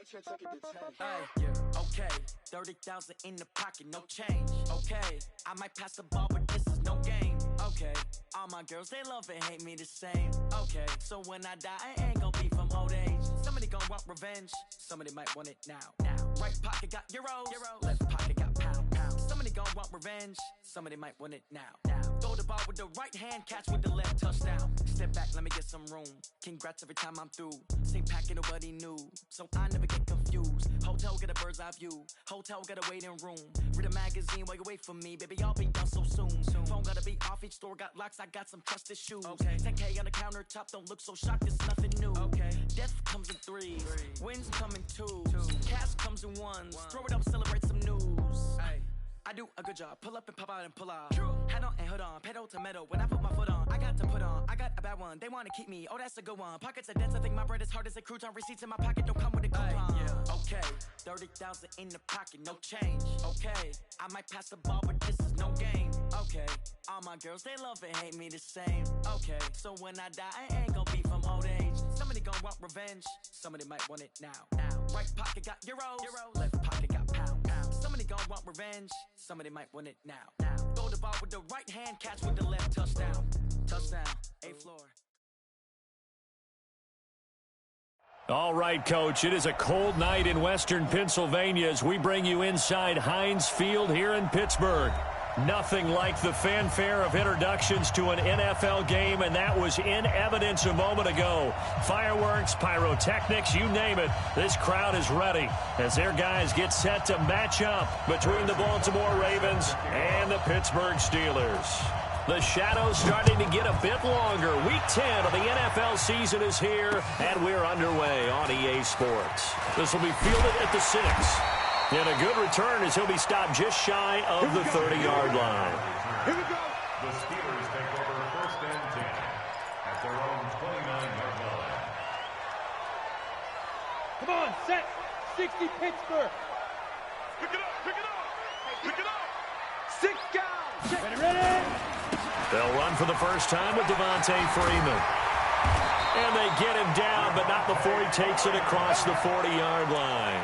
Hey, yeah, okay, 30,000 in the pocket, no change. Okay, I might pass the ball, but this is no game. Okay, all my girls, they love and hate me the same. Okay, so when I die, I ain't gon' be from old age. Somebody gon' want revenge, somebody might want it now. Right pocket got euros, left pocket got pound. Somebody gon' want revenge, somebody might want it now. Throw the ball with the right hand, catch with the left, touchdown. Step back, let me get some room. Congrats every time I'm through. Same packet, nobody knew, so I never get confused. Hotel get a bird's eye view, hotel got a waiting room. Read a magazine while you wait for me, baby, I'll be done so soon. Phone gotta be off, each store got locks, I got some trusted shoes. 10K on the countertop, don't look so shocked, it's nothing new. Death comes in threes, wins come in twos, cash comes in ones. Throw it up, celebrate some news. I do a good job, pull up and pop out and pull out. Head on and hood on, pedal to metal. When I put my foot on, I got to put on. I got a bad one, they wanna keep me, oh that's a good one. Pockets are dense, I think my bread is hard as a crouton. Receipts in my pocket don't come with a coupon. Okay, 30,000 in the pocket, no change. Okay, I might pass the ball, but this is no game. Okay, all my girls, they love and hate me the same. Okay, so when I die, I ain't gon' be from old age. Somebody gon' want revenge, somebody might want it now. Right pocket got euros, left pocket got pound. Somebody gon' want revenge, somebody might want it now. Throw the ball with the right hand, catch with the left, touchdown. Touchdown, A floor. All right, Coach, it is a cold night in western Pennsylvania as we bring you inside Heinz Field here in Pittsburgh. Nothing like the fanfare of introductions to an NFL game, and that was in evidence a moment ago. Fireworks, pyrotechnics, you name it. This crowd is ready as their guys get set to match up between the Baltimore Ravens and the Pittsburgh Steelers. The shadow's starting to get a bit longer. Week 10 of the NFL season is here, and we're underway on EA Sports. This will be fielded at the 6. And a good return as he'll be stopped just shy of the 30-yard line. Here we go. The Steelers take over first and 10 at their own 29-yard line. Come on, set. 60 Pittsburgh. Pick it up, pick it up, pick it up. 6 guys. Ready. They'll run for the first time with Devontae Freeman. And they get him down, but not before he takes it across the 40-yard line.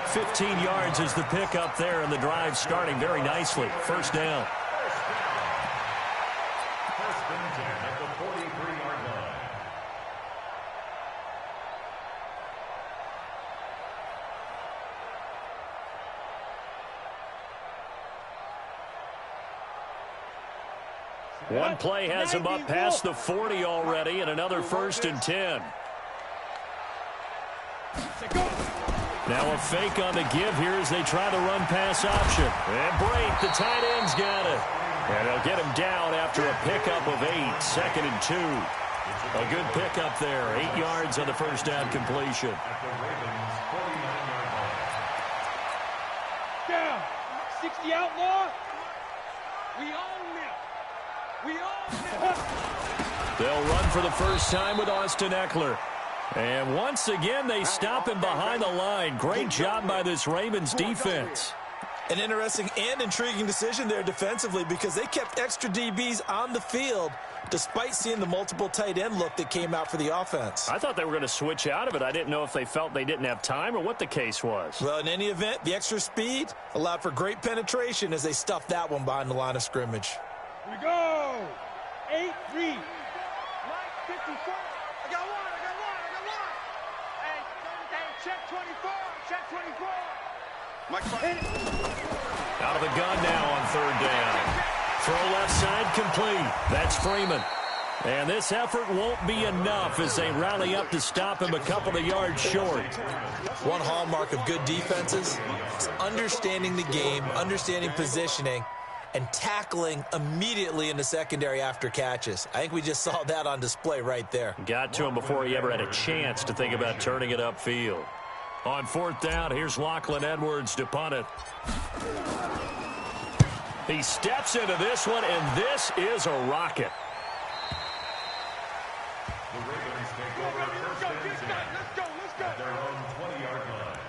15 yards is the pickup there, and the drive starting very nicely. First down. First and 10 at the 43-yard line. One play has him up past the 40 already, and another first and 10. Now a fake on the give here as they try the run-pass option. And Brate, the tight end's got it. And they'll get him down after a pickup of 8, 2nd and 2. A good pickup there, 8 yards on the first down completion. At the Ravens' 49-yard line. Down. 60 outlaw. We own them. We own them. They'll run for the first time with Austin Eckler. And once again, they stop him behind the line. Great job by this Ravens defense. An interesting and intriguing decision there defensively because they kept extra DBs on the field despite seeing the multiple tight end look that came out for the offense. I thought they were going to switch out of it. I didn't know if they felt they didn't have time or what the case was. Well, in any event, the extra speed allowed for great penetration as they stuffed that one behind the line of scrimmage. Here we go. 8-3. 54. Check 24. Check 24. Out of the gun now on third down. Throw left side complete. That's Freeman. And this effort won't be enough as they rally up to stop him a couple of yards short. One hallmark of good defenses is understanding the game, understanding positioning, and tackling immediately in the secondary after catches. I think we just saw that on display right there. Got to him before he ever had a chance to think about turning it upfield. On fourth down, here's Lachlan Edwards to punt it. He steps into this one, and this is a rocket. The Ravens take over first and 10 at their own 20-yard line.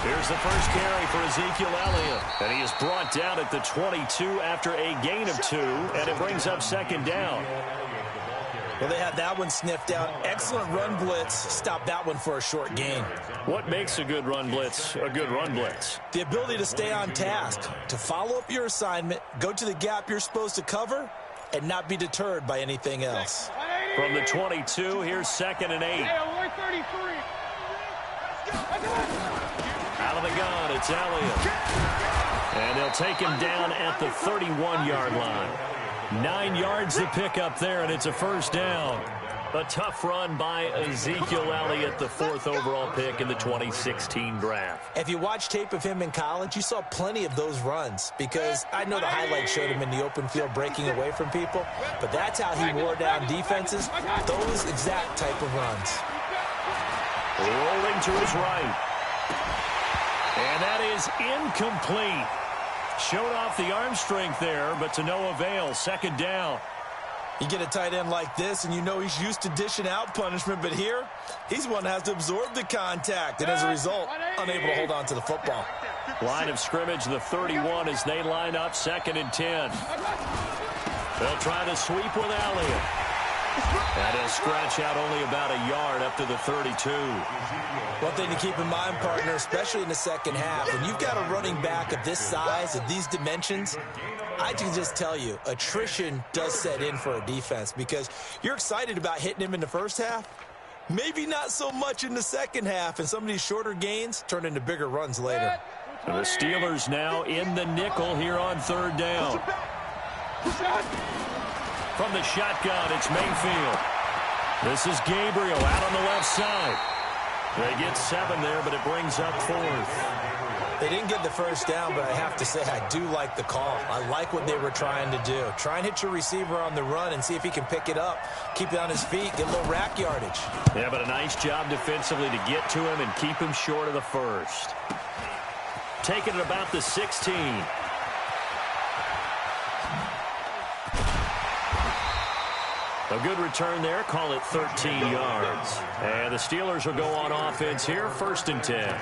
Here's the first carry for Ezekiel Elliott. And he is brought down at the 22 after a gain of 2, and it brings up second down. Well, they had that one sniffed out. Excellent run blitz. Stop that one for a short gain. What makes a good run blitz a good run blitz? The ability to stay on task, to follow up your assignment, go to the gap you're supposed to cover, and not be deterred by anything else. From the 22, here's 2nd and 8. Out of the gun, it's Elliott. And they'll take him down at the 31-yard line. 9 yards to pick up there, and it's a first down. A tough run by Ezekiel Elliott, the 4th overall pick in the 2016 draft. If you watch tape of him in college, you saw plenty of those runs, because I know the highlights showed him in the open field breaking away from people, but that's how he wore down defenses, those exact type of runs. Rolling to his right. And that is incomplete. Showed off the arm strength there, but to no avail. 2nd down. You get a tight end like this, and you know he's used to dishing out punishment, but here, he's one that has to absorb the contact, and as a result, unable to hold on to the football. Line of scrimmage, the 31, as they line up 2nd and 10. They'll try to sweep with Elliott. And he'll scratch out only about a yard up to the 32. One thing to keep in mind, partner, especially in the second half, when you've got a running back of this size, of these dimensions, I can just tell you, attrition does set in for a defense, because you're excited about hitting him in the first half, maybe not so much in the second half, and some of these shorter gains turn into bigger runs later. And the Steelers now in the nickel here on 3rd down. From the shotgun, it's Mayfield. This is Gabriel out on the left side. They get 7 there, but it brings up 4th. They didn't get the first down, but I have to say I do like the call. I like what they were trying to do. Try and hit your receiver on the run and see if he can pick it up, keep it on his feet, get a little rack yardage. Yeah, but a nice job defensively to get to him and keep him short of the first. Taking it about the 16. A good return there. Call it 13 yards. And the Steelers will go on offense here. 1st and 10.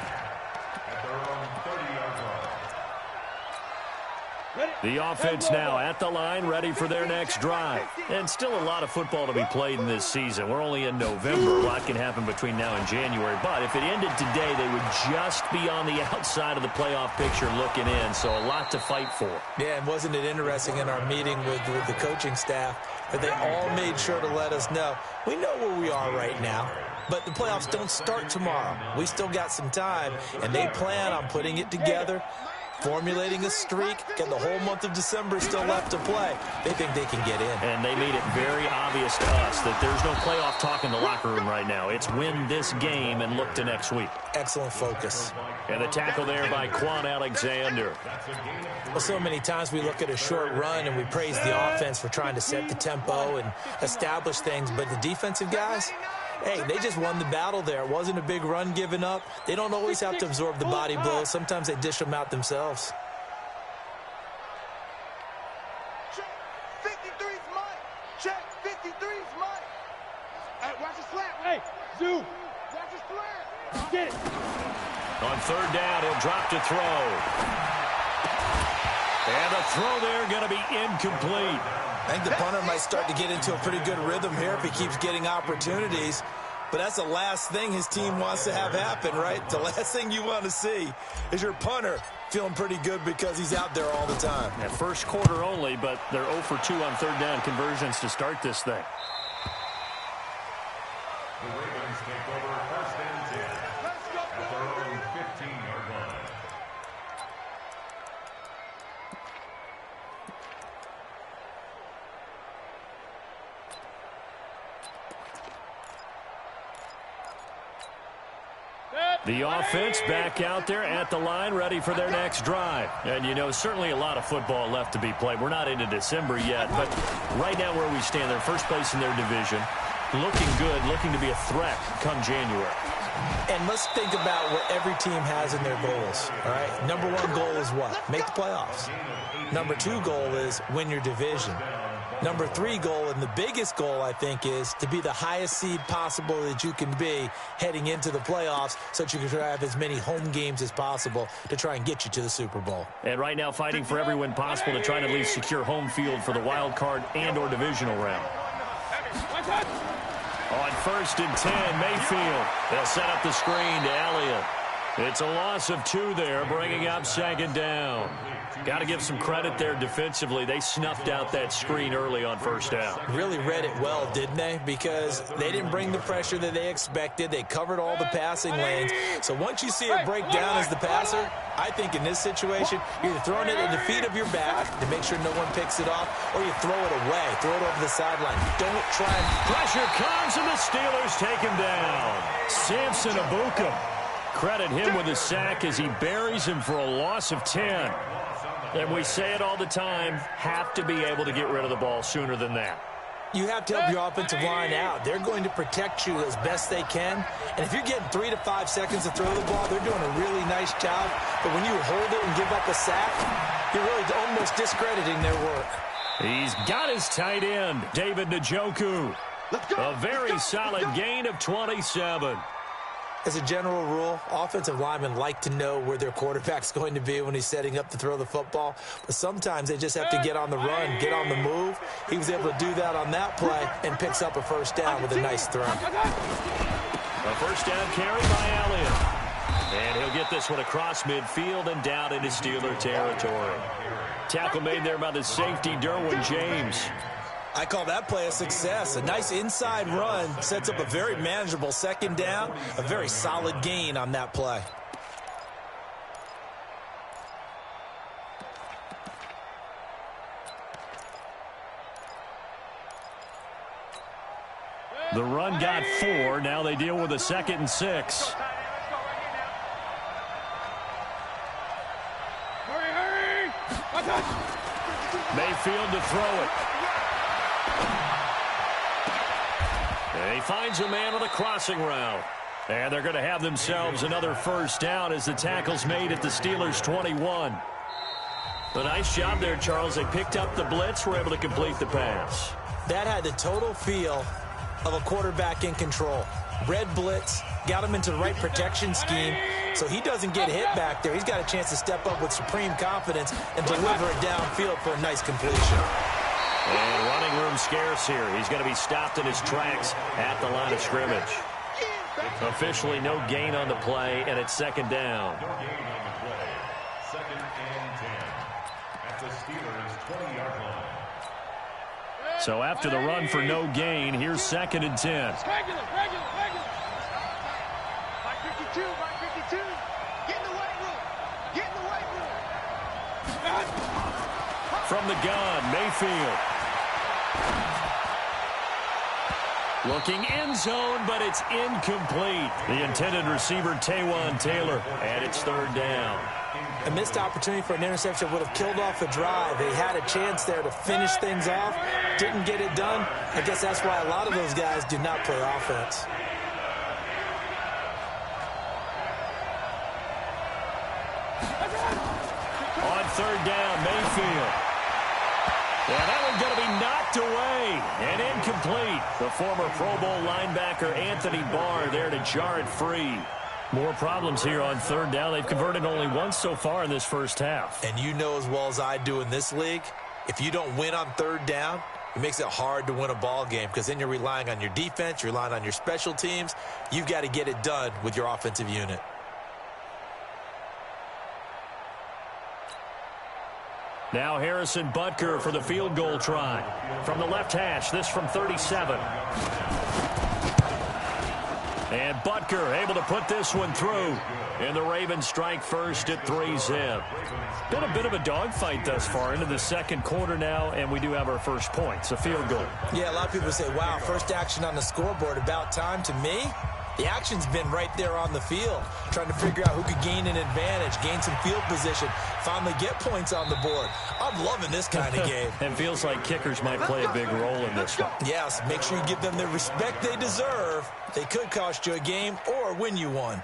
The offense now at the line, ready for their next drive. And still a lot of football to be played in this season. We're only in November. A lot can happen between now and January. But if it ended today, they would just be on the outside of the playoff picture looking in. So a lot to fight for. Yeah, and wasn't it interesting in our meeting with the coaching staff that they all made sure to let us know, we know where we are right now, but the playoffs don't start tomorrow. We still got some time, and they plan on putting it together, formulating a streak, and the whole month of December still left to play. They think they can get in. And they made it very obvious to us that there's no playoff talk in the locker room right now. It's win this game and look to next week. Excellent focus. And the tackle there by Quan Alexander. Well, so many times we look at a short run and we praise the offense for trying to set the tempo and establish things, but the defensive guys, hey, they just won the battle there. It wasn't a big run given up. They don't always have to absorb the body blows. Sometimes they dish them out themselves. Check 53's mine. Check 53's mine. Hey, watch the slap. Hey, Zoo. Watch the slap. Get it. On 3rd down, he'll drop to throw. And the throw there going to be incomplete. I think the punter might start to get into a pretty good rhythm here if he keeps getting opportunities. But that's the last thing his team wants to have happen, right? The last thing you want to see is your punter feeling pretty good because he's out there all the time. Yeah, first quarter only, but they're 0 for 2 on 3rd down conversions to start this thing. The Ravens take over 1st and 10 at their own 15-yard line. The offense back out there at the line, ready for their next drive. And, you know, certainly a lot of football left to be played. We're not into December yet, but right now where we stand, they're first place in their division, looking good, looking to be a threat come January. And let's think about what every team has in their goals, all right? Number 1 goal is what? Make the playoffs. Number 2 goal is win your division. Number 3 goal, and the biggest goal, I think, is to be the highest seed possible that you can be heading into the playoffs so that you can have as many home games as possible to try and get you to the Super Bowl. And right now fighting for every win possible to try to at least secure home field for the wild card and or divisional round. On 1st and 10, Mayfield. They'll set up the screen to Elliott. It's a loss of 2 there, bringing up 2nd down. Got to give some credit there defensively. They snuffed out that screen early on 1st down. Really read it well, didn't they? Because they didn't bring the pressure that they expected. They covered all the passing lanes. So once you see it break down as the passer, I think in this situation, you're either throwing it at the feet of your back to make sure no one picks it off, or you throw it away. Throw it over the sideline. Don't try and... Pressure comes, and the Steelers take him down. Samson Abuka. Credit him with a sack as he buries him for a loss of 10. And we say it all the time, have to be able to get rid of the ball sooner than that. You have to help your offensive line out. They're going to protect you as best they can. And if you're getting 3 to 5 seconds to throw the ball, they're doing a really nice job. But when you hold it and give up a sack, you're really almost discrediting their work. He's got his tight end, David Njoku. A very solid gain of 27. As a general rule, offensive linemen like to know where their quarterback's going to be when he's setting up to throw the football. But sometimes they just have to get on the run, get on the move. He was able to do that on that play and picks up a 1st down with a nice throw. A 1st down carry by Elliott. And he'll get this one across midfield and down into Steeler territory. Tackle made there by the safety, Derwin James. I call that play a success. A nice inside run sets up a very manageable 2nd down. A very solid gain on that play. The run got 4. Now they deal with a 2nd and 6. Hurry! Mayfield to throw it. And he finds a man on the crossing route. And they're going to have themselves another 1st down as the tackle's made at the Steelers' 21. A nice job there, Charles. They picked up the blitz, were able to complete the pass. That had the total feel of a quarterback in control. Red blitz, got him into the right protection scheme, so he doesn't get hit back there. He's got a chance to step up with supreme confidence and deliver it downfield for a nice completion. And running room scarce here. He's going to be stopped in his tracks at the line of scrimmage. Officially no gain on the play, and it's 2nd down. No gain on the play. 2nd and 10 at the Steelers' 20-yard line. So after the run for no gain, here's 2nd and 10. Regular. By 52. Get in the weight room. From the gun, Mayfield. Looking end zone, but it's incomplete. The intended receiver, Taywan Taylor, and it's 3rd down. A missed opportunity for an interception would have killed off the drive. They had a chance there to finish things off. Didn't get it done. I guess that's why a lot of those guys do not play offense. On 3rd down, Mayfield. And that one's going to be knocked away and incomplete. The former Pro Bowl linebacker Anthony Barr there to jar it free. More problems here on 3rd down. They've converted only once so far in this 1st half. And you know as well as I do in this league, if you don't win on 3rd down, it makes it hard to win a ball game because then you're relying on your defense, you're relying on your special teams. You've got to get it done with your offensive unit. Now Harrison Butker for the field goal try. From the left hash, this from 37. And Butker able to put this one through. And the Ravens strike first at 3-zip. Been a bit of a dogfight thus far into the 2nd quarter now, and we do have our first points, a field goal. Yeah, a lot of people say, wow, first action on the scoreboard, about time. To me, the action's been right there on the field, trying to figure out who could gain an advantage, gain some field position, finally get points on the board. I'm loving this kind of game. And feels like kickers might play a big role in this one. Yes, make sure you give them the respect they deserve. They could cost you a game or win you one.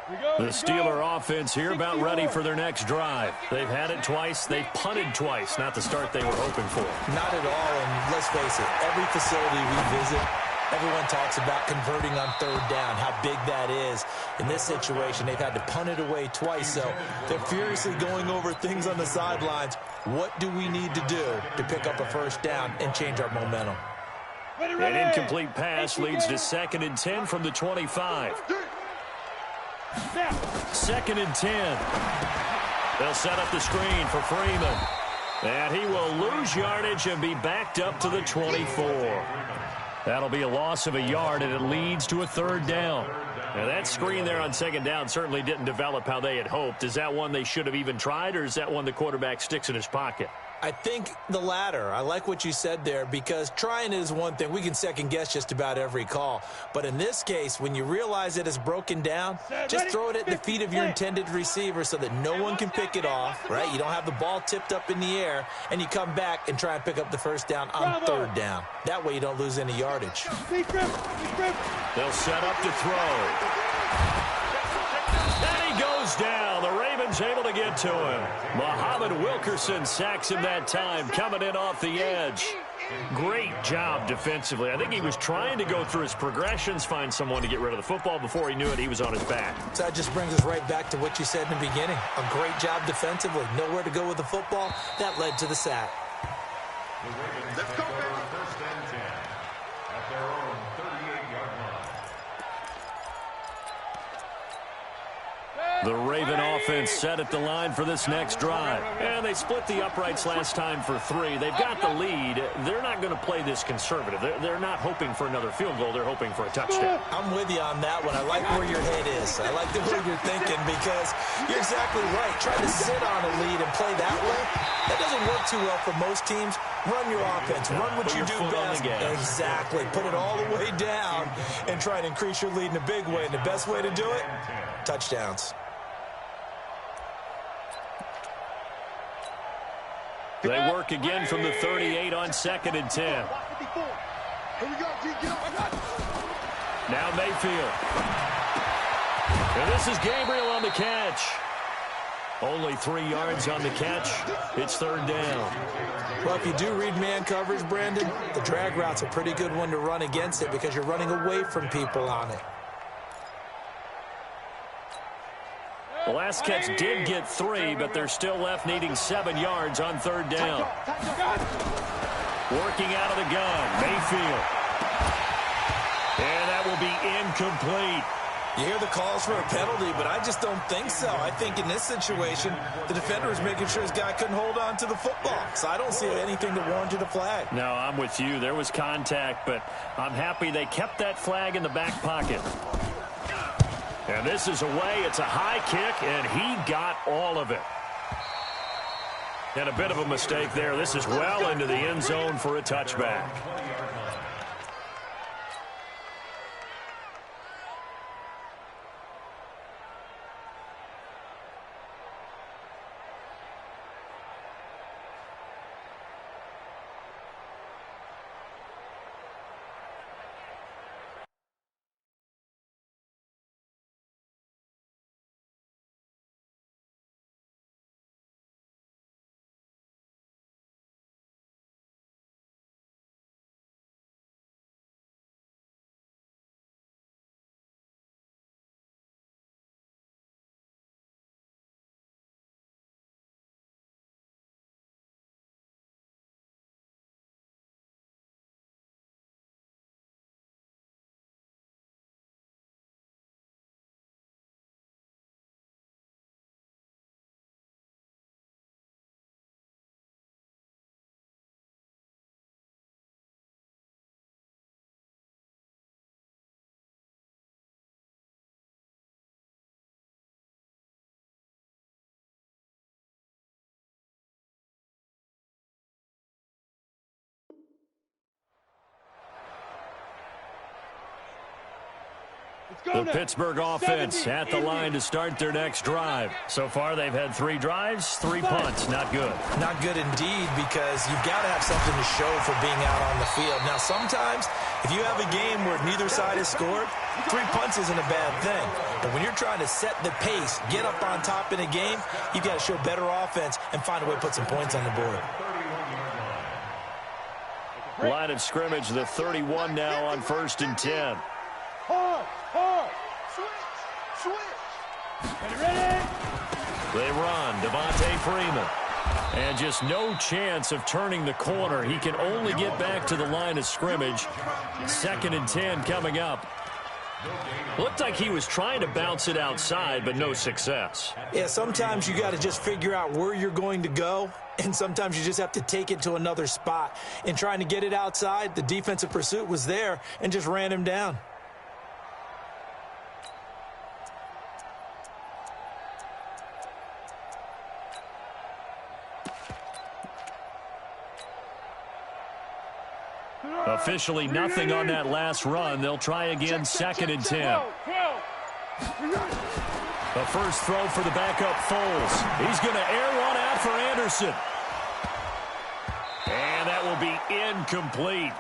The Steeler offense here about ready for their next drive. They've had it twice. They've punted twice. Not the start they were hoping for. Not at all, and let's face it, every facility we visit, everyone talks about converting on third down, how big that is. In this situation, they've had to punt it away twice, so they're furiously going over things on the sidelines. What do we need to do to pick up a first down and change our momentum? An incomplete pass leads to 2nd and 10 from the 25. 2nd and 10. They'll set up the screen for Freeman. And he will lose yardage and be backed up to the 24. That'll be a loss of a yard, and it leads to a 3rd down. Now, that screen there on 2nd down certainly didn't develop how they had hoped. Is that one they should have even tried, or is that one the quarterback sticks in his pocket? I think the latter. I like what you said there, because trying is one thing. We can second guess just about every call. But in this case, when you realize it is broken down, just throw it at the feet of your intended receiver so that no one can pick it off, right? You don't have the ball tipped up in the air, and you come back and try and pick up the first down on 3rd down. That way you don't lose any yardage. They'll set up to throw. And he goes down. The Ravens able to get to him. Muhammad Wilkerson sacks him that time, coming in off the edge. Great job defensively. I think he was trying to go through his progressions, find someone to get rid of the football. Before he knew it, he was on his back. So that just brings us right back to what you said in the beginning. A great job defensively. Nowhere to go with the football. That led to the sack. Let's go, first and 10 at their own 38-yard line. The Raven offense set at the line for this next drive. And they split the uprights last time for 3. They've got the lead. They're not going to play this conservative. They're not hoping for another field goal. They're hoping for a touchdown. I'm with you on that one. I like where your head is. I like the way you're thinking, because you're exactly right. Trying to sit on a lead and play that way, that doesn't work too well for most teams. Run your offense. Run what you do best. Exactly. Put it all the way down and try and increase your lead in a big way. And the best way to do it, touchdowns. They work again from the 38 on 2nd and 10. Now Mayfield. And this is Gabriel on the catch. Only 3 yards on the catch. It's 3rd down. Well, if you do read man coverage, Brandon, the drag route's a pretty good one to run against it, because you're running away from people on it. The last catch did get 3, but they're still left needing 7 yards on 3rd down. Working out of the gun, Mayfield. And that will be incomplete. You hear the calls for a penalty, but I just don't think so. I think in this situation, the defender is making sure his guy couldn't hold on to the football. So I don't see anything that warranted a flag. No, I'm with you. There was contact, but I'm happy they kept that flag in the back pocket. And this is away. It's a high kick, and he got all of it. And a bit of a mistake there. This is well into the end zone for a touchback. The Pittsburgh offense at the line to start their next drive. So far, they've had 3 drives, 3 punts. Not good. Not good indeed, because you've got to have something to show for being out on the field. Now, sometimes, if you have a game where neither side has scored, 3 punts isn't a bad thing. But when you're trying to set the pace, get up on top in a game, you've got to show better offense and find a way to put some points on the board. Line of scrimmage, the 31 now on 1st and 10. Hard. Switch. Ready? They run. Devontae Freeman. And just no chance of turning the corner. He can only get back to the line of scrimmage. 2nd and 10 coming up. Looked like he was trying to bounce it outside, but no success. Yeah, sometimes you got to just figure out where you're going to go, and sometimes you just have to take it to another spot. In trying to get it outside, the defensive pursuit was there and just ran him down. Officially nothing on that last run. They'll try again, 2nd and 10. The first throw for the backup Foles. He's going to air one out for Anderson. And that will be incomplete.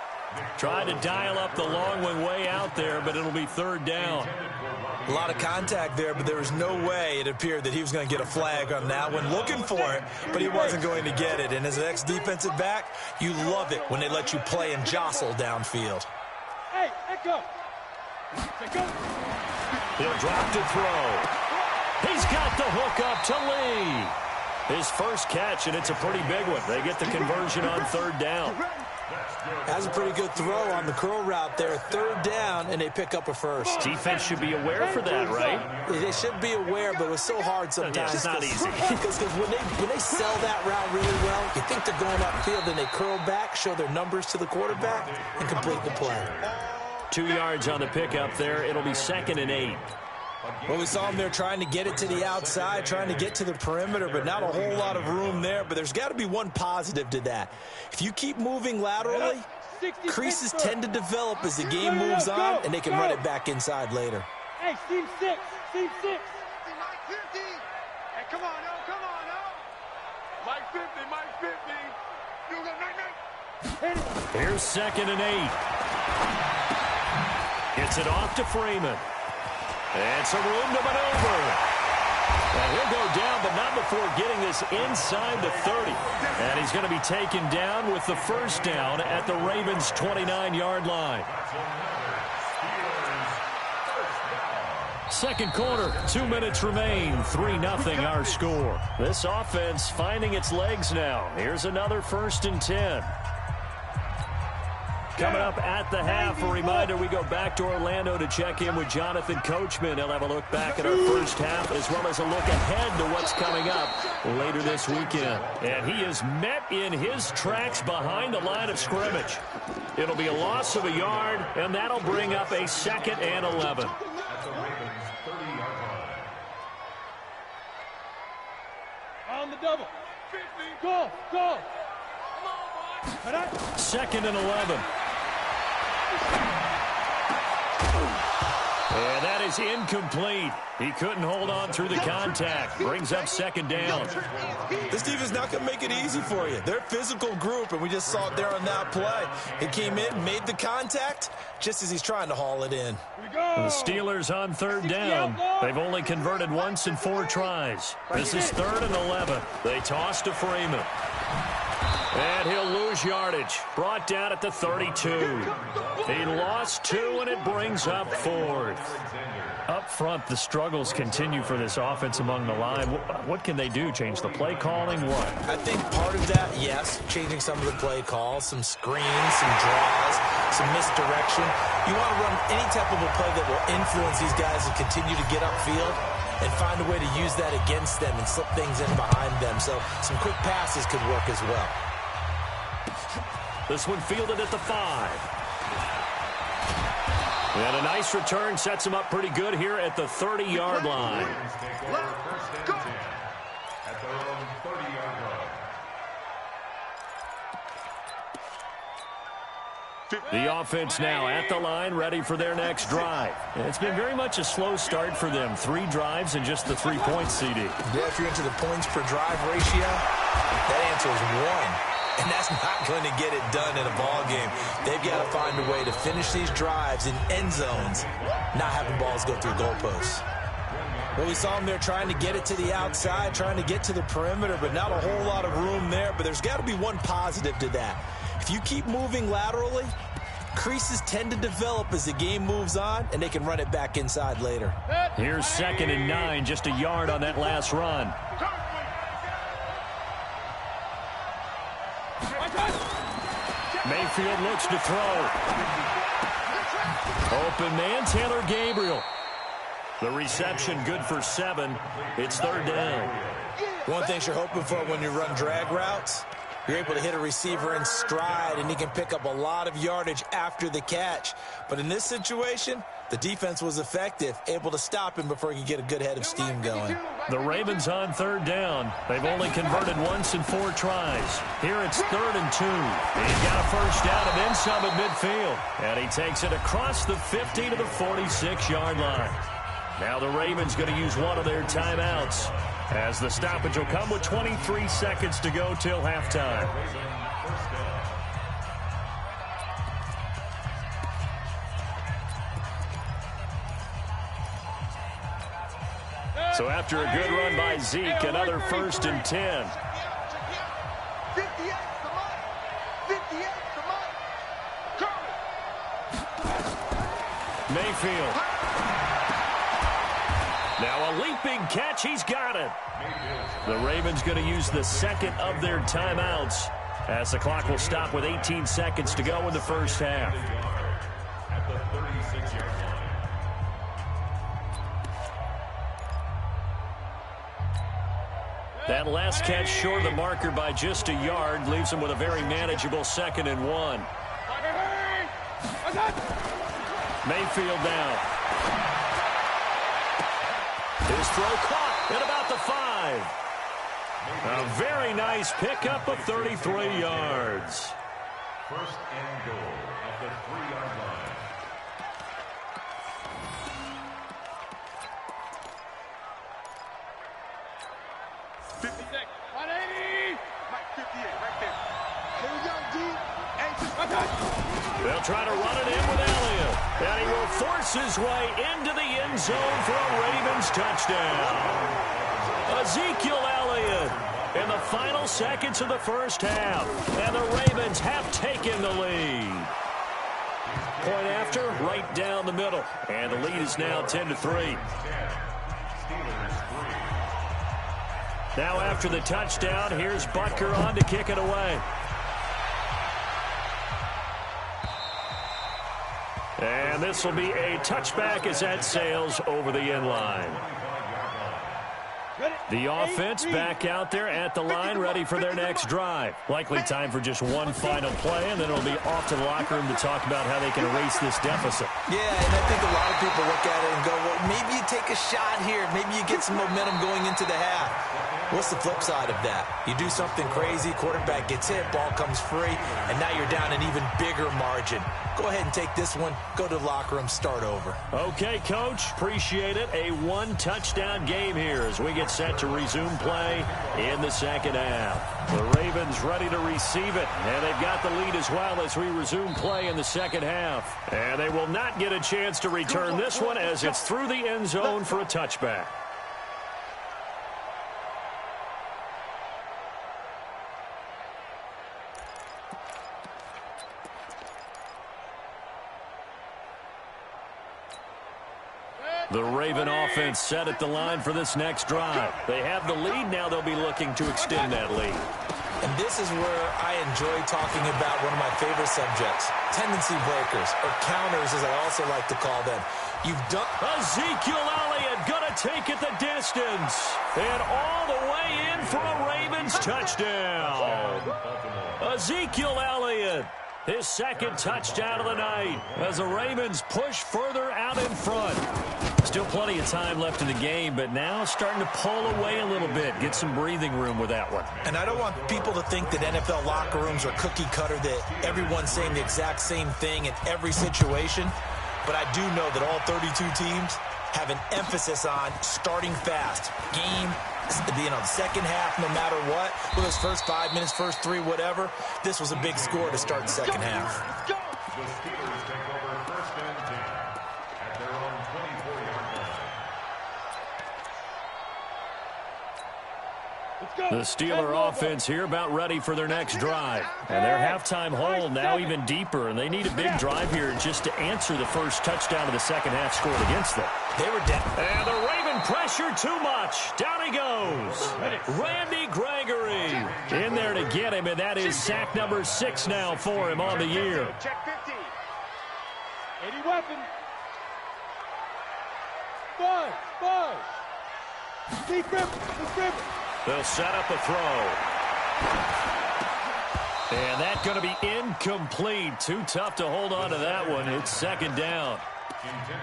Trying to dial up the long one way out there, but it'll be 3rd down. A lot of contact there, but there was no way it appeared that he was going to get a flag on that one. Looking for it, but he wasn't going to get it. And as an ex-defensive back, you love it when they let you play and jostle downfield. Hey, echo. He'll drop to throw. He's got the hook up to Lee. His first catch, and it's a pretty big one. They get the conversion on 3rd down. Has a pretty good throw on the curl route there. 3rd down, and they pick up a first. Defense should be aware for that, right? They should be aware, but it was so hard sometimes. It's not easy. Because when they sell that route really well, you think they're going upfield, and they curl back, show their numbers to the quarterback, and complete the play. 2 yards on the pickup there. It'll be 2nd and 8. Well, we saw him there trying to get it to the outside, trying to get to the perimeter, but not a whole lot of room there. But there's got to be one positive to that. If you keep moving laterally, creases tend to develop as the game moves on, and they can run it back inside later. Hey, team 6. Mike 50. Hey, come on, no. Mike 50. You go, night. Here's 2nd and 8. Gets it off to Freeman. And some room to maneuver. And he'll go down, but not before getting this inside the 30. And he's going to be taken down with the first down at the Ravens' 29-yard line. Second quarter, 2 minutes remain. 3-0 our score. This offense finding its legs now. Here's another 1st and 10. Coming up at the half, a reminder, we go back to Orlando to check in with Jonathan Coachman. He'll have a look back at our first half as well as a look ahead to what's coming up later this weekend. And he is met in his tracks behind the line of scrimmage. It'll be a loss of a yard, and that'll bring up a 2nd and 11. On the double. Go. Come on, boy. 2nd and 11. And that is incomplete. He couldn't hold on through the contact. Brings up 2nd down. This defense is not going to make it easy for you. They're a physical group, and we just saw it there on that play. He came in, made the contact, just as he's trying to haul it in. The Steelers on 3rd down. They've only converted once in 4 tries. This is 3rd and 11. They toss to Freeman. And he'll lose yardage. Brought down at the 32. He lost 2, and it brings up 4th. Up front, the struggles continue for this offense among the line. What can they do? Change the play calling? What? I think part of that, yes, changing some of the play calls, some screens, some draws, some misdirection. You want to run any type of a play that will influence these guys and continue to get upfield and find a way to use that against them and slip things in behind them. So some quick passes could work as well. This one fielded at the 5. And a nice return sets him up pretty good here at the 30-yard line. The offense now at the line, ready for their next drive. It's been very much a slow start for them. 3 drives and just the 3 points, CD. Yeah, if you're into the points per drive ratio, that answer is 1. And that's not going to get it done in a ball game. They've got to find a way to finish these drives in end zones, not having balls go through goalposts. Well, we saw them there trying to get it to the outside, trying to get to the perimeter, but not a whole lot of room there. But there's got to be one positive to that. If you keep moving laterally, creases tend to develop as the game moves on, and they can run it back inside later. Here's 2nd and 9, just a yard on that last run. Mayfield looks to throw. Open man, Taylor Gabriel. The reception good for 7. It's 3rd down. One thing you're hoping for when you run drag routes, you're able to hit a receiver in stride, and he can pick up a lot of yardage after the catch. But in this situation, the defense was effective, able to stop him before he could get a good head of steam going. The Ravens on 3rd down. They've only converted once in 4 tries. Here it's 3rd and 2. He's got a first down and then some at midfield. And he takes it across the 50 to the 46-yard line. Now the Ravens going to use one of their timeouts, as the stoppage will come with 23 seconds to go till halftime. So after a good run by Zeke, another 1st and 10. 58 to Mike. 58 to Mike. Mayfield. Now a leaping catch. He's got it. The Ravens going to use the 2nd of their timeouts, as the clock will stop with 18 seconds to go in the first half. At the 36-yard line. That last catch short of the marker by just a yard leaves him with a very manageable 2nd and 1. Mayfield down. His throw caught at about the 5. A very nice pickup of 33 yards. 1st and goal at the 3-yard line. They'll try to run it in with Elliott. And he will force his way into the end zone for a Ravens touchdown. Ezekiel Elliott in the final seconds of the first half. And the Ravens have taken the lead. Point after, right down the middle. And the lead is now 10-3. Now after the touchdown, here's Butker on to kick it away. And this will be a touchback as that sails over the end line. The offense back out there at the line, ready for their next drive. Likely time for just one final play, and then it'll be off to the locker room to talk about how they can erase this deficit. Yeah, and I think a lot of people look at it and go, well, maybe you take a shot here. Maybe you get some momentum going into the half. What's the flip side of that? You do something crazy, quarterback gets hit, ball comes free, and now you're down an even bigger margin. Go ahead and take this one, go to the locker room, start over. Okay, Coach, appreciate it. A 1-touchdown game here as we get set to resume play in the second half. The Ravens ready to receive it, and they've got the lead as well as we resume play in the second half. And they will not get a chance to return this one as it's through the end zone for a touchback. The Raven offense set at the line for this next drive. They have the lead. Now they'll be looking to extend that lead. And this is where I enjoy talking about one of my favorite subjects, tendency breakers, or counters as I also like to call them. You've done... Ezekiel Elliott gonna take it the distance. And all the way in for a Ravens touchdown. Ezekiel Elliott, his second touchdown of the night as the Ravens push further out in front. Still plenty of time left in the game, but now starting to pull away a little bit. Get some breathing room with that one. And I don't want people to think that NFL locker rooms are cookie cutter, that everyone's saying the exact same thing in every situation. But I do know that all 32 teams have an emphasis on starting fast. Game, the second half, no matter what, with those first 5 minutes, first 3, whatever, this was a big score to start the second half. The Steelers take over first and 10 at their own 24-yard line. The Steeler offense here about ready for their next drive. And their halftime hole now even deeper, and they need a big drive here just to answer the first touchdown of the second half scored against them. They were down. And the Raven pressure too much. Down he goes. Randy Gregory in there to get him, and that is sack number 6 now for him on the year. Check 50. Any weapon. Buzz. Keep grip. They'll set up a throw. And that's going to be incomplete. Too tough to hold on to that one. It's second down.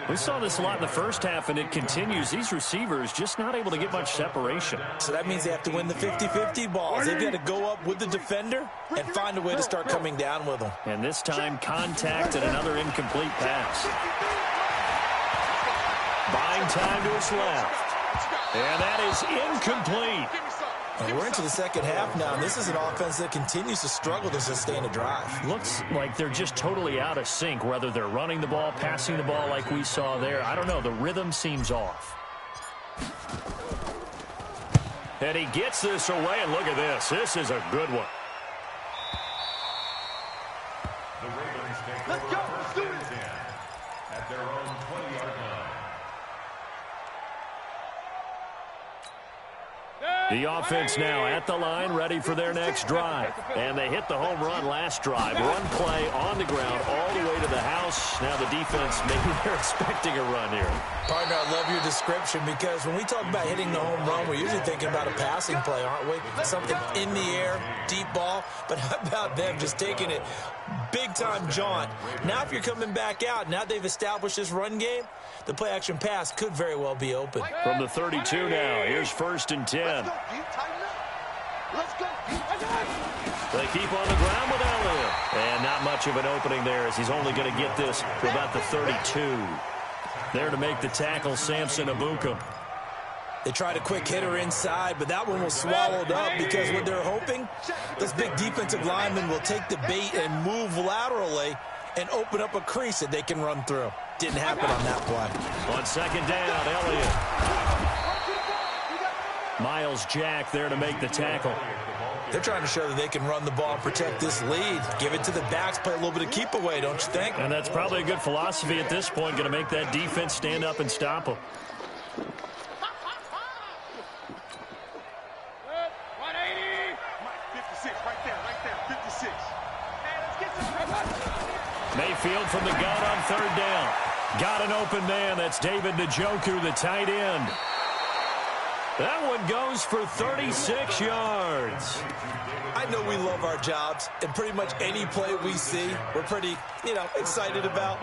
We saw this a lot in the first half, and it continues. These receivers just not able to get much separation. So that means they have to win the 50-50 balls. They've got to go up with the defender and find a way to start coming down with them. And this time, contact and another incomplete pass. Buying time to his left. And that is incomplete. And we're into the second half now, and this is an offense that continues to struggle to sustain a drive. Looks like they're just totally out of sync, whether they're running the ball, passing the ball like we saw there. I don't know. The rhythm seems off. And he gets this away, and look at this. This is a good one. The Ravens take over first and 10 at their own 20-yard line. The offense now at the line, ready for their next drive. And they hit the home run last drive. Run play on the ground all the way to the house. Now the defense, maybe they're expecting a run here. Partner, I love your description, because when we talk about hitting the home run, we're usually thinking about a passing play, aren't we? Something in the air, deep ball. But how about them just taking it big-time jaunt? Now if you're coming back out, now they've established this run game, the play-action pass could very well be open. From the 32 now, here's first and 10. They keep on the ground with Elliott. And not much of an opening there, as he's only going to get this to about the 32. There to make the tackle, Samson Abukum. They tried a quick hitter inside, but that one was swallowed up, because what they're hoping, this big defensive lineman will take the bait and move laterally and open up a crease that they can run through. Didn't happen on that play. On second down, Elliott. Miles Jack there to make the tackle. They're trying to show that they can run the ball and protect this lead. Give it to the backs, play a little bit of keep away, don't you think? And that's probably a good philosophy at this point, going to make that defense stand up and stop them. 180. 56, right there, 56. Hey, let's get some. Mayfield from the gun on third down. Got an open man. That's David Njoku, the tight end. That one goes for 36 yards. I know we love our jobs, and pretty much any play we see, we're pretty, excited about.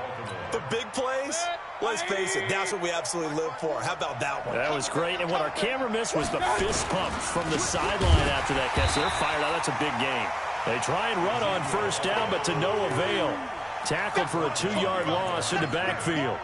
But big plays, let's face it, that's what we absolutely live for. How about that one? That was great, and what our camera missed was the fist pump from the sideline after that catch. They're fired out. That's a big game. They try and run on first down, but to no avail. Tackled for a 2-yard loss in the backfield.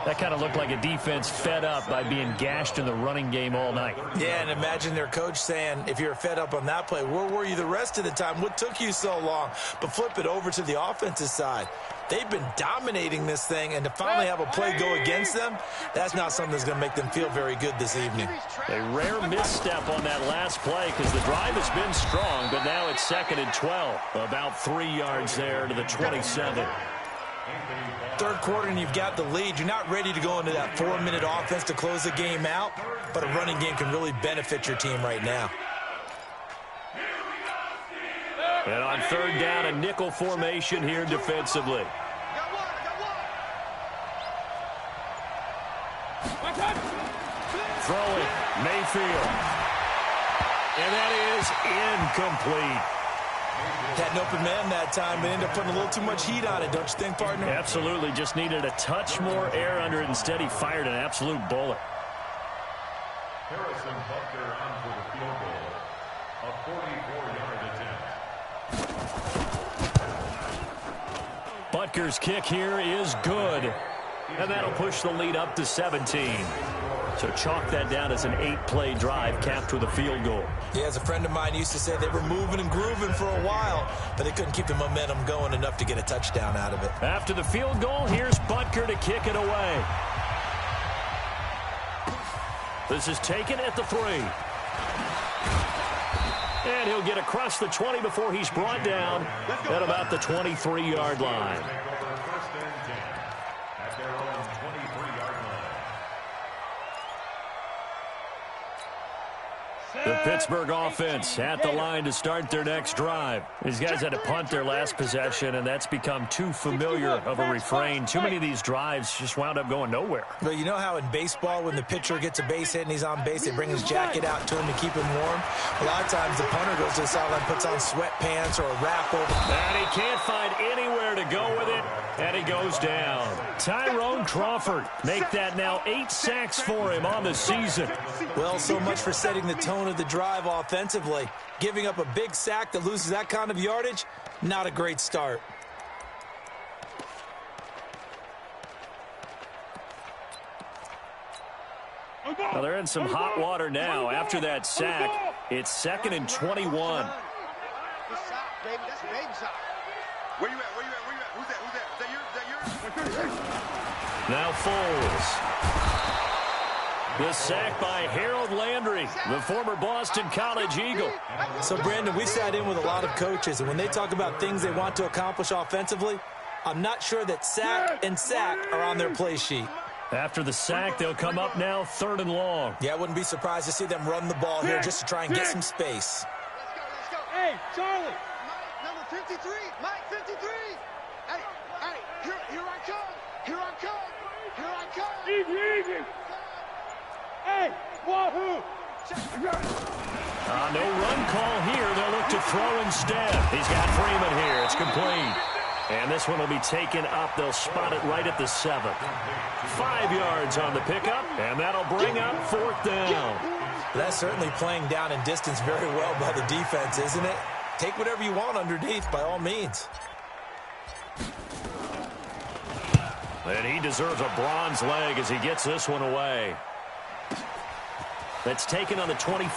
That kind of looked like a defense fed up by being gashed in the running game all night. Yeah, and imagine their coach saying, if you're fed up on that play, where were you the rest of the time? What took you so long? But flip it over to the offensive side. They've been dominating this thing, and to finally have a play go against them, that's not something that's going to make them feel very good this evening. A rare misstep on that last play, because the drive has been strong, but now it's second and 12. About 3 yards there to the 27. Third quarter, and you've got the lead. You're not ready to go into that 4-minute offense to close the game out, but a running game can really benefit your team right now. And on third down, a nickel formation here defensively. Throwing, Mayfield. And that is incomplete. Had an open man that time, but ended up putting a little too much heat on it, don't you think, partner? Absolutely. Just needed a touch more air under it. Instead, he fired an absolute bullet. Harrison Butker on for the field goal. A 44-yard attempt. Butker's kick here is good. And that'll push the lead up to 17. So chalk that down as an 8-play drive capped with a field goal. Yeah, as a friend of mine used to say, they were moving and grooving for a while, but they couldn't keep the momentum going enough to get a touchdown out of it. After the field goal, here's Butker to kick it away. This is taken at the 3. And he'll get across the 20 before he's brought down at about the 23-yard line. The Pittsburgh offense at the line to start their next drive. These guys had to punt their last possession, and that's become too familiar of a refrain. Too many of these drives just wound up going nowhere. But you know how in baseball, when the pitcher gets a base hit and he's on base, they bring his jacket out to him to keep him warm? A lot of times the punter goes to the sideline, puts on sweatpants or a wrap over. And he can't find anywhere to go with it, and he goes down. Tyrone Crawford, make that now 8 sacks for him on the season. Well, so much for setting the tone of the drive offensively. Giving up a big sack that loses that kind of yardage, not a great start. Well, they're in some hot water now. After that sack, it's 2nd and 21. Where you at? Where you at? Where you at? Who's that? Who's that? Is that yours? Now Foles. The sack by Harold Landry, the former Boston College Eagle. So, Brandon, we sat in with a lot of coaches, and when they talk about things they want to accomplish offensively, I'm not sure that sack and sack are on their play sheet. After the sack, they'll come up now 3rd and long. Yeah, I wouldn't be surprised to see them run the ball here just to try and get some space. Let's go. Hey, Charlie. Number 53. Mike 53. Hey, here I come. Here I come. Here I come. Easy. Hey, wahoo. No run call here. They'll look to throw instead. He's got Freeman here. It's complete. And this one will be taken up. They'll spot it right at the 7. 5 yards on the pickup, and that'll bring up 4th down. That's certainly playing down in distance very well by the defense, isn't it? Take whatever you want underneath, by all means. And he deserves a bronze leg as he gets this one away. That's taken on the 25.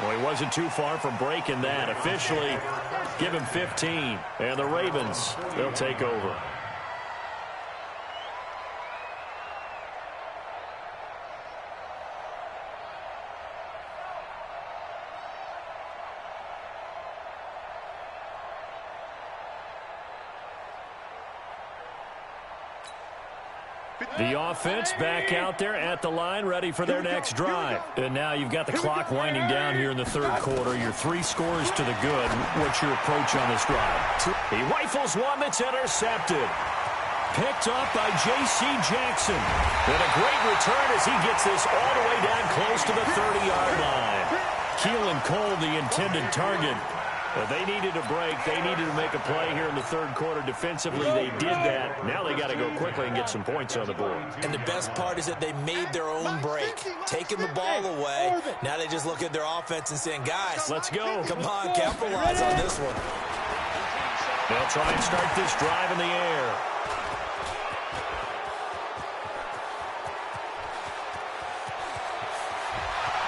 Well, he wasn't too far from breaking that. Officially, give him 15. And the Ravens, they'll take over. The offense back out there at the line, ready for their next drive. And now you've got the clock winding down here in the 3rd quarter. Your 3 scores to the good. What's your approach on this drive? He rifles one that's intercepted. Picked up by J.C. Jackson. And a great return as he gets this all the way down close to the 30-yard line. Keelan Cole, the intended target. They needed a break. They needed to make a play here in the 3rd quarter. Defensively, they did that. Now they got to go quickly and get some points on the board. And the best part is that they made their own break, taking the ball away. Now they just look at their offense and saying, guys, let's go. Come on, capitalize on this one. They'll try and start this drive in the air.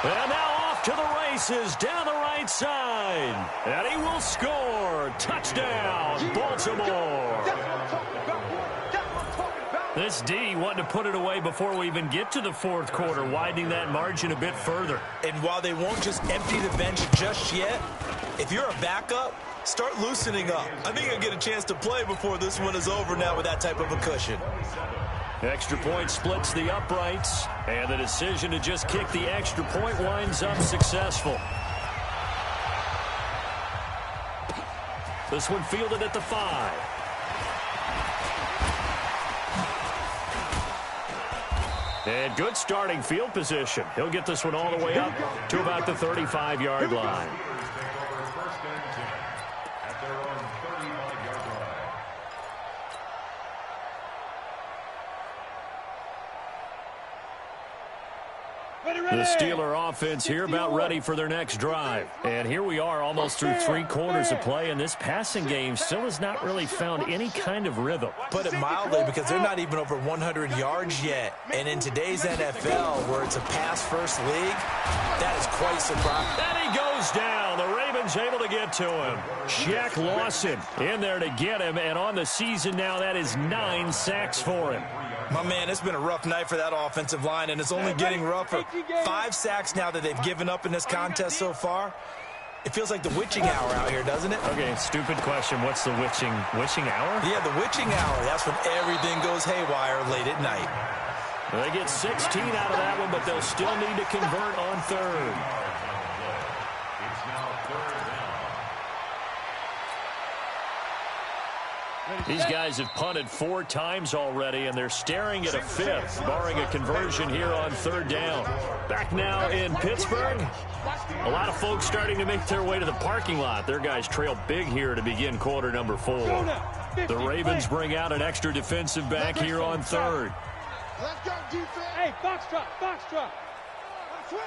And now off to the races down the right side. And he will score. Touchdown, Baltimore. This D wanting to put it away before we even get to the 4th quarter, widening that margin a bit further. And while they won't just empty the bench just yet, if you're a backup, start loosening up. I think you'll get a chance to play before this one is over now with that type of a cushion. Extra point splits the uprights, and the decision to just kick the extra point winds up successful. This one fielded at the 5. And good starting field position. He'll get this one all the way up to about the 35-yard line. The Steeler offense here about ready for their next drive. And here we are almost through 3 quarters of play, and this passing game still has not really found any kind of rhythm. Put it mildly, because they're not even over 100 yards yet. And in today's NFL, where it's a pass-first league, that is quite surprising. And he goes down. The Ravens able to get to him. Shaq Lawson in there to get him, and on the season now, that is 9 sacks for him. My man, it's been a rough night for that offensive line, and it's only getting rougher. 5 sacks now that they've given up in this contest so far. It feels like the witching hour out here, doesn't it? Okay, stupid question. What's the witching hour? Yeah, the witching hour. That's when everything goes haywire late at night. They get 16 out of that one, but they'll still need to convert on third. These guys have punted 4 times already, and they're staring at a 5th, barring a conversion here on third down. Back now in Pittsburgh. A lot of folks starting to make their way to the parking lot. Their guys trail big here to begin quarter number 4. The Ravens bring out an extra defensive back here on third. Let's go, defense. Hey, box drop, box drop. Switch.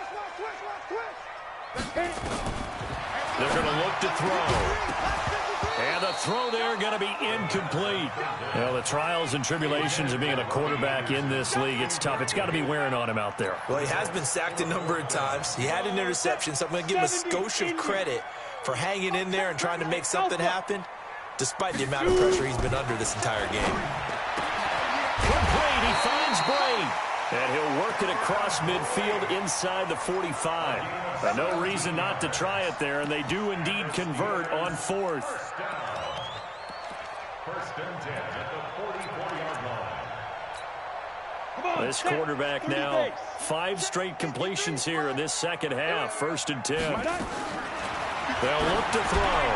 They're going to look to throw. And the throw there going to be incomplete. Well, the trials and tribulations of being a quarterback in this league, it's tough. It's got to be wearing on him out there. Well, he has been sacked a number of times. He had an interception, so I'm going to give him a skosh of credit for hanging in there and trying to make something happen, despite the amount of pressure he's been under this entire game. Complete. He finds Braid. And he'll work it across midfield inside the 45. But no reason not to try it there, and they do indeed convert on 4th. First and 10 at the 44-yard line. This quarterback now 5 straight completions here in this second half. First and 10. They'll look to throw.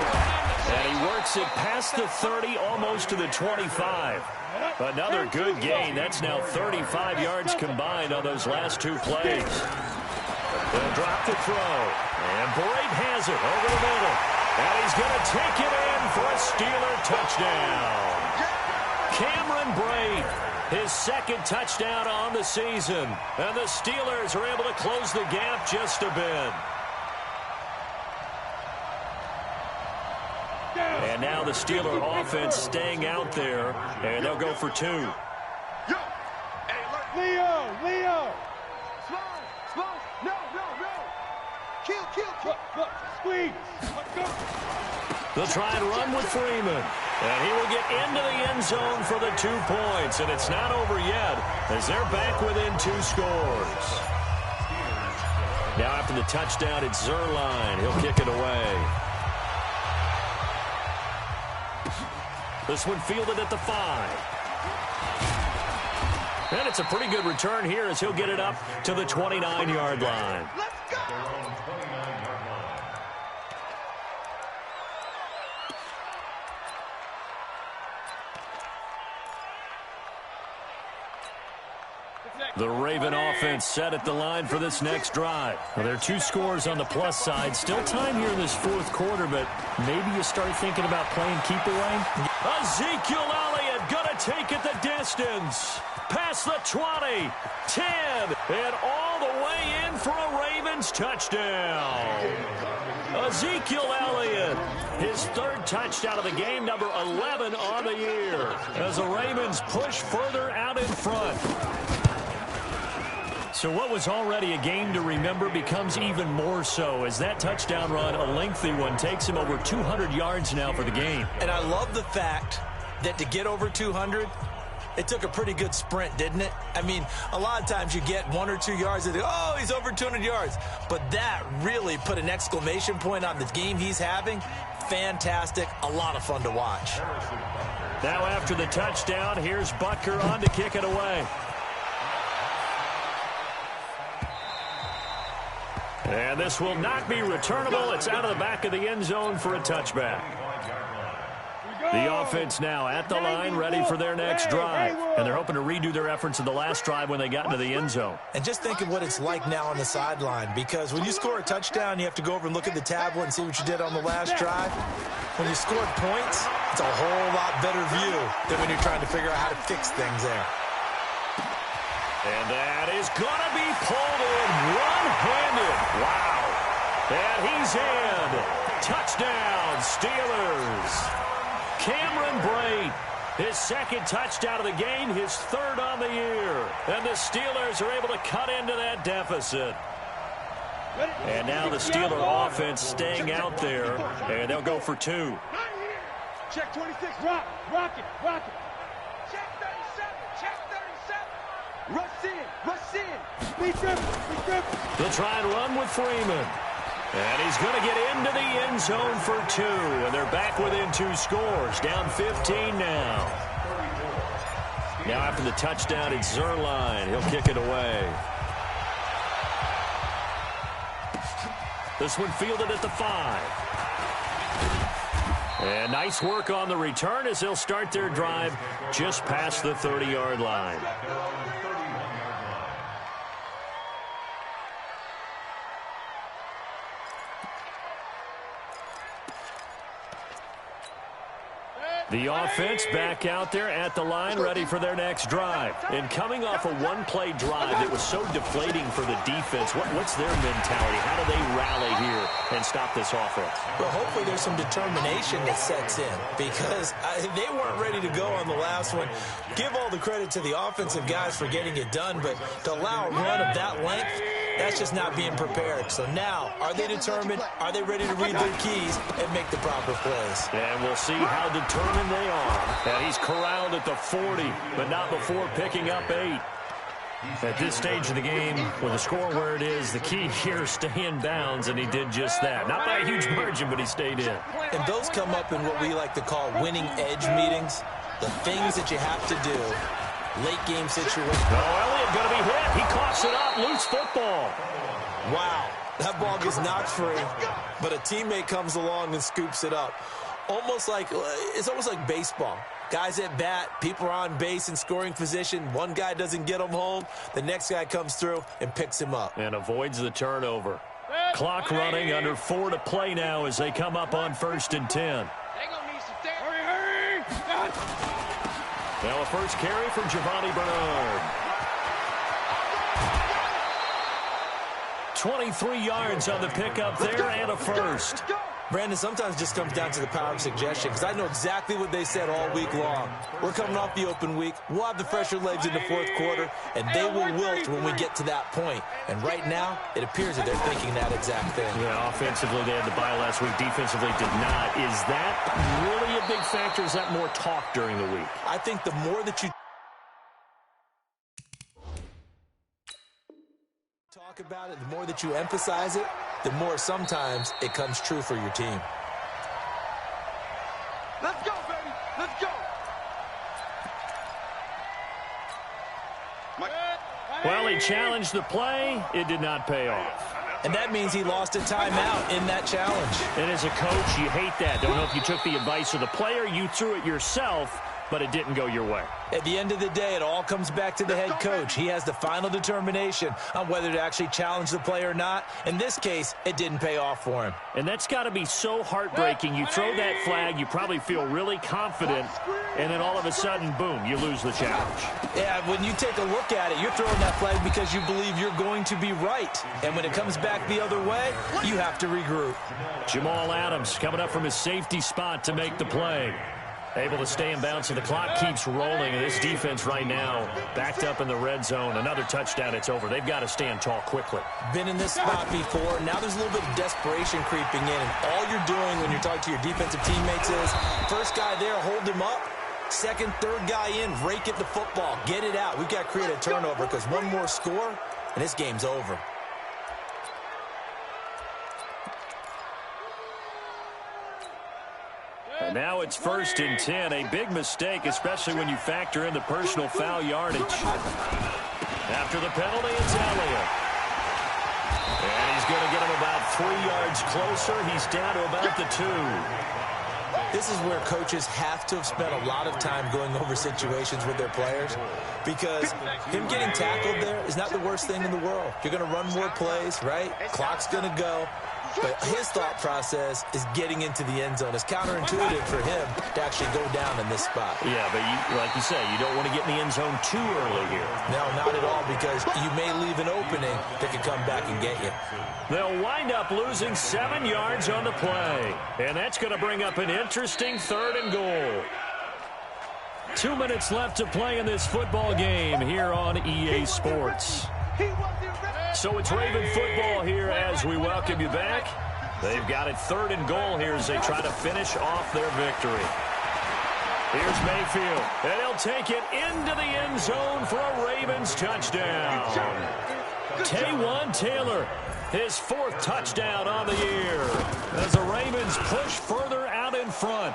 And he works it past the 30, almost to the 25. Another good gain. That's now 35 yards combined on those last 2 plays. They'll drop the throw. And Braid has it over the middle. And he's going to take it in for a Steeler touchdown. Cameron Braid, his 2nd touchdown on the season. And the Steelers are able to close the gap just a bit. And now the Steeler offense staying out there, and they'll go for 2. Leo. Slow. No. Kill. Squeeze. They'll try and run with Freeman. And he will get into the end zone for the 2 points. And it's not over yet, as they're back within 2 scores. Now after the touchdown, it's Zerline. He'll kick it away. This one fielded at the 5. And it's a pretty good return here as he'll get it up to the 29-yard line. Let's go. The Raven offense set at the line for this next drive. Well, there are 2 scores on the plus side. Still time here in this 4th quarter, but maybe you start thinking about playing keep away. Ezekiel Elliott going to take it the distance. Past the 20, 10, and all the way in for a Ravens touchdown. Ezekiel Elliott, his 3rd touchdown of the game, number 11 on the year, as the Ravens push further out in front. So what was already a game to remember becomes even more so as that touchdown run, a lengthy one, takes him over 200 yards now for the game. And I love the fact that to get over 200, it took a pretty good sprint, didn't it? I mean, a lot of times you get 1 or 2 yards and oh, he's over 200 yards. But that really put an exclamation point on the game he's having. Fantastic. A lot of fun to watch. Now after the touchdown, here's Butker on to kick it away. And this will not be returnable. It's out of the back of the end zone for a touchback. We go. The offense now at the line, ready for their next drive. And they're hoping to redo their efforts in the last drive when they got into the end zone. And just think of what it's like now on the sideline, because when you score a touchdown, you have to go over and look at the tablet and see what you did on the last drive. When you scored points, it's a whole lot better view than when you're trying to figure out how to fix things there. And that is going to be pulled in one-handed. Wow. And he's in. Touchdown, Steelers. Cameron Brate, his second touchdown of the game, his third on the year. And the Steelers are able to cut into that deficit. And now the Steeler offense staying out there, and they'll go for 2. Check 26, rock it. Check 37, check 37. Rush in. Be driven. They'll try and run with Freeman. And he's going to get into the end zone for 2. And they're back within 2 scores. Down 15 now. Now after the touchdown, it's Zerline. He'll kick it away. This one fielded at the 5. And nice work on the return as they'll start their drive just past the 30-yard line. The offense back out there at the line, ready for their next drive. And coming off a one-play drive that was so deflating for the defense, what's their mentality? How do they rally here and stop this offense? Well, hopefully there's some determination that sets in, because they weren't ready to go on the last one. Give all the credit to the offensive guys for getting it done, but to allow a run of that length, that's just not being prepared. So now, are they determined? Are they ready to read their keys and make the proper plays? And we'll see how determined they are. And he's corralled at the 40, but not before picking up 8. At this stage of the game, with the score where it is, the key here is stay in bounds, and he did just that. Not by a huge margin, but he stayed in. And those come up in what we like to call winning edge meetings, the things that you have to do. Late game situation. Oh, Elliott going to be hit. He coughs it up. Loose football. Wow. That ball gets knocked free, but a teammate comes along and scoops it up. It's almost like baseball. Guys at bat, people are on base in scoring position. One guy doesn't get him home. The next guy comes through and picks him up. And avoids the turnover. Clock running, under 4 to play now as they come up on 1st and 10. Hurry! Now a first carry from Giovanni Bernard. 23 yards on the pickup there and a first. Brandon, sometimes it just comes down to the power of suggestion, because I know exactly what they said all week long. We're coming off the open week. We'll have the fresher legs in the 4th quarter, and they will wilt when we get to that point. And right now, it appears that they're thinking that exact thing. Yeah, offensively, they had the bye last week. Defensively, did not. Is that really a big factor? Is that more talk during the week? I think the more that you talk about it, the more that you emphasize it, the more sometimes it comes true for your team. Let's go, baby. Let's go. Well, he challenged the play. It did not pay off. And that means he lost a timeout in that challenge. And as a coach, you hate that. Don't know if you took the advice of the player, you threw it yourself, but it didn't go your way. At the end of the day, it all comes back to the head coach. He has the final determination on whether to actually challenge the play or not. In this case, it didn't pay off for him. And that's got to be so heartbreaking. You throw that flag, you probably feel really confident, and then all of a sudden, boom, you lose the challenge. Yeah, when you take a look at it, you're throwing that flag because you believe you're going to be right. And when it comes back the other way, you have to regroup. Jamal Adams coming up from his safety spot to make the play. Able to stay in bounds, so the clock keeps rolling. And this defense right now backed up in the red zone. Another touchdown, it's over. They've got to stand tall quickly. Been in this spot before. Now there's a little bit of desperation creeping in. And all you're doing when you're talking to your defensive teammates is, first guy there, hold him up. Second, third guy in, rake at the football. Get it out. We've got to create a turnover, because one more score, and this game's over. And now it's 1st and 10. A big mistake, especially when you factor in the personal foul yardage. After the penalty, it's Elliott. And he's going to get him about 3 yards closer. He's down to about the 2. This is where coaches have to have spent a lot of time going over situations with their players, because him getting tackled there is not the worst thing in the world. You're going to run more plays, right? Clock's going to go. But his thought process is getting into the end zone. It's counterintuitive for him to actually go down in this spot. Yeah, but like you say, you don't want to get in the end zone too early here. No, not at all, because you may leave an opening that could come back and get you. They'll wind up losing 7 yards on the play. And that's going to bring up an interesting 3rd and goal. 2 minutes left to play in this football game here on EA Sports. So it's Raven football here as we welcome you back. They've got it 3rd and goal here as they try to finish off their victory. Here's Mayfield, and he'll take it into the end zone for a Ravens touchdown. Taywan Taylor, his 4th touchdown on the year, as the Ravens push further out in front.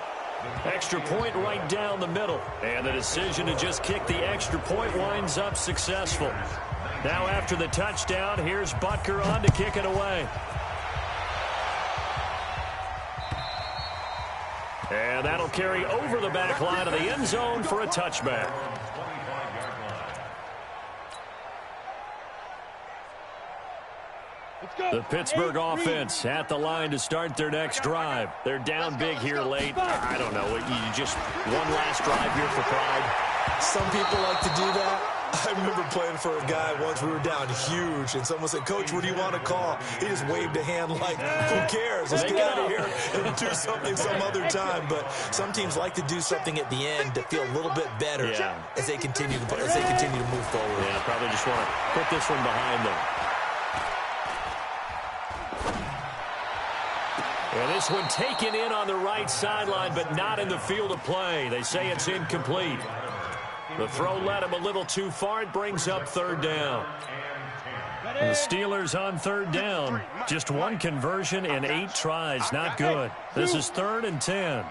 Extra point right down the middle, and the decision to just kick the extra point winds up successful. Now after the touchdown, here's Butker on to kick it away. And that'll carry over the back line of the end zone for a touchback. The Pittsburgh offense at the line to start their next drive. They're down big here late. I don't know. You just one last drive here for pride. Some people like to do that. I remember playing for a guy once. We were down huge, and someone said, "Coach, what do you want to call?" He just waved a hand like, "Who cares? Let's get out of here and do something some other time." But some teams like to do something at the end to feel a little bit better as they continue to move forward. Yeah, probably just want to put this one behind them. And this one taken in on the right sideline, but not in the field of play. They say it's incomplete. The throw led him a little too far. It brings up 3rd down. And the Steelers on 3rd down. Just 1 conversion in 8 tries. Not good. This is 3rd and 10.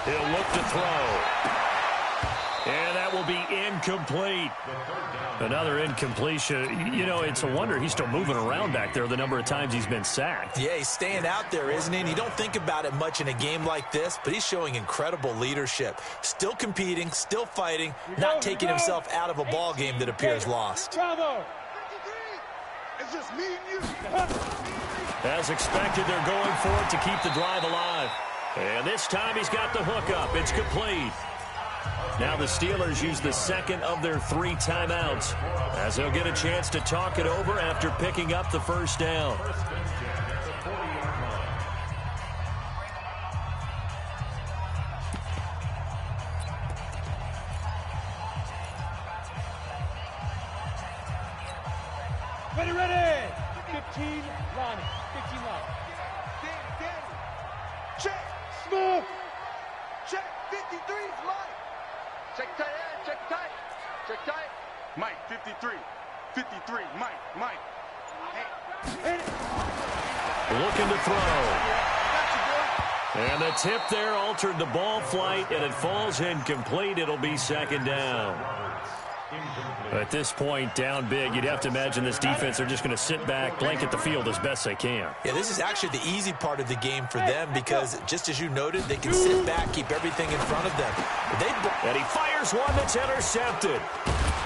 He'll look to throw. And that will be incomplete. Another incompletion. You know, it's a wonder he's still moving around back there the number of times he's been sacked. Yeah, he's staying out there, isn't he? And you don't think about it much in a game like this, but he's showing incredible leadership. Still competing, still fighting, not taking himself out of a ball game that appears lost. Bravo. It's just me and you. As expected, they're going for it to keep the drive alive. And this time he's got the hook up. It's complete. Now the Steelers use the 2nd of their 3 timeouts as they'll get a chance to talk it over after picking up the 1st down. Ready. 15 line. 15 line. Check. Smooth. Check. 53's Mike. Check tight end. Check tight. Check tight. Mike, 53. 53. Mike. Hey. Looking to throw. And the tip there altered the ball flight, and it falls incomplete. It'll be 2nd down. At this point, down big, you'd have to imagine this defense are just going to sit back, blanket the field as best they can. Yeah, this is actually the easy part of the game for them because, just as you noted, they can sit back, keep everything in front of them. And he fires one that's intercepted.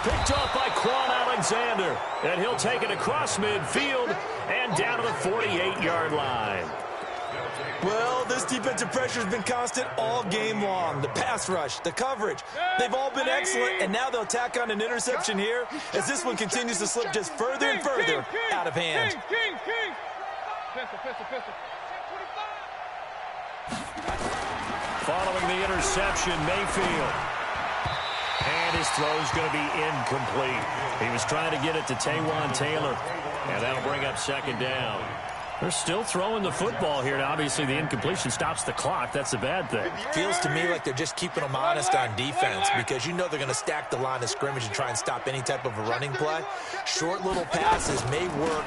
Picked off by Quan Alexander. And he'll take it across midfield and down to the 48-yard line. Well, this defensive pressure has been constant all game long. The pass rush, the coverage, they've all been excellent, and now they'll tack on an interception here as this one continues to slip just further and further out of hand. Following the interception, Mayfield. And his throw's going to be incomplete. He was trying to get it to Taywan Taylor, and that'll bring up 2nd down. They're still throwing the football here. Now, obviously, the incompletion stops the clock. That's a bad thing. Feels to me like they're just keeping them honest on defense because you know they're going to stack the line of scrimmage and try and stop any type of a running play. Short little passes may work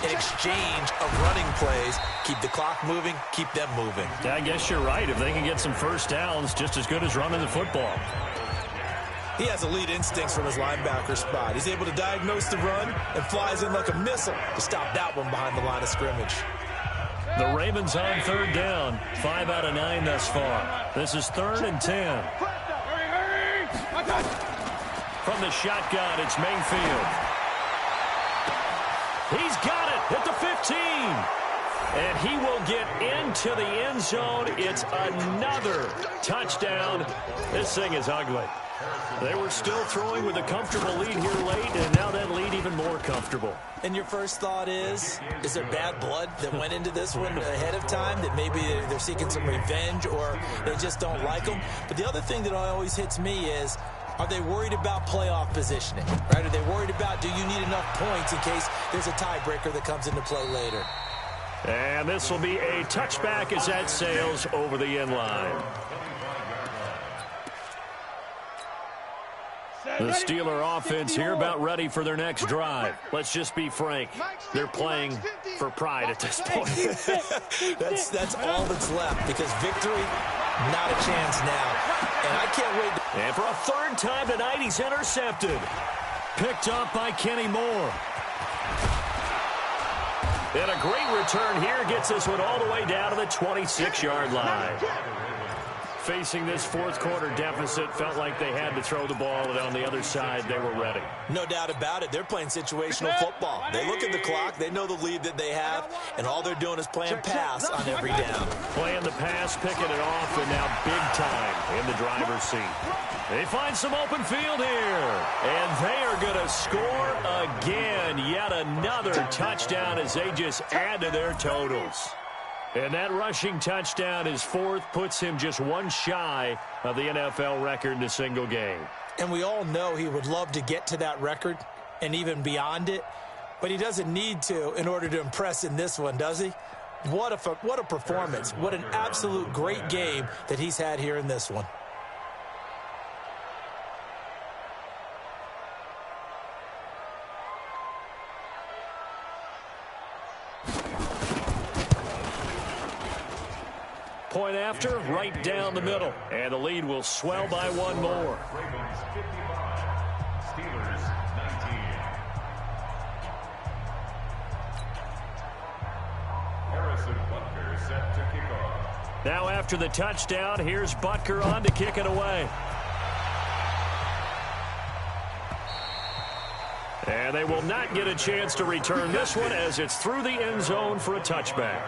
in exchange of running plays. Keep the clock moving, keep them moving. Yeah, I guess you're right. If they can get some 1st downs, just as good as running the football. He has elite instincts from his linebacker spot. He's able to diagnose the run and flies in like a missile to stop that one behind the line of scrimmage. The Ravens on third down. 5 out of 9 thus far. This is 3rd and 10. Hurry! From the shotgun, it's Mayfield. He's got it at the 15. And he will get into the end zone. It's another touchdown. This thing is ugly. They were still throwing with a comfortable lead here late, and now that lead even more comfortable. And your first thought is there bad blood that went into this one ahead of time, that maybe they're seeking some revenge or they just don't like them? But the other thing that always hits me is, are they worried about playoff positioning? Right? Are they worried about, do you need enough points in case there's a tiebreaker that comes into play later? And this will be a touchback as that sails over the end line. The Steeler offense here about ready for their next drive. Let's just be frank. They're playing for pride at this point. that's all that's left, because victory, not a chance now. And I can't wait. And for a third time tonight, he's intercepted. Picked up by Kenny Moore. And a great return here gets this one all the way down to the 26-yard line. Facing this fourth quarter deficit, felt like they had to throw the ball, and on the other side, they were ready. No doubt about it. They're playing situational football. They look at the clock, they know the lead that they have, and all they're doing is playing pass on every down. Playing the pass, picking it off, and now big time in the driver's seat. They find some open field here, and they are going to score again. Yet another touchdown as they just add to their totals. And that rushing touchdown, his fourth, puts him just one shy of the NFL record in a single game. And we all know he would love to get to that record and even beyond it, but he doesn't need to in order to impress in this one, does he? What a performance. What an absolute great game that he's had here in this one. Point after, right down the middle. And the lead will swell by one more. Ravens 55, Steelers 19. Harrison Butker set to kick off. Now after the touchdown, here's Butker on to kick it away. And they will not get a chance to return this one as it's through the end zone for a touchback.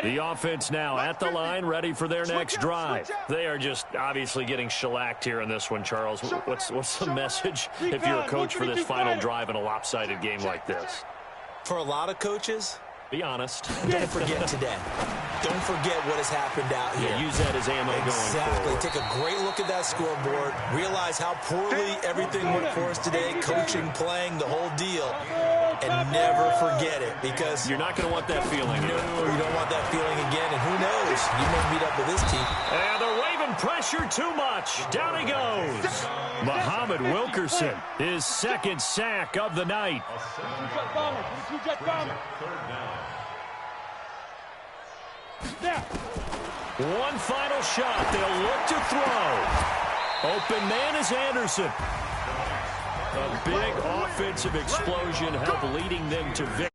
The offense now at the line, ready for their next drive. They are just obviously getting shellacked here in this one, Charles. What's the message if you're a coach for this final drive in a lopsided game like this? For a lot of coaches, be honest. Don't forget today. Don't forget what has happened out here. Yeah, use that as ammo going forward. Take a great look at that scoreboard. Realize how poorly everything went for us today. Coaching, playing, the whole deal. And never forget it, because you're not going to want that feeling. No, you don't want that feeling again. And who knows? You may meet up with this team. And they're waving pressure too much. Down he goes. Muhammad Wilkerson, his second sack of the night. One final shot. They'll look to throw. Open man is Anderson. A big offensive explosion helped leading them to victory.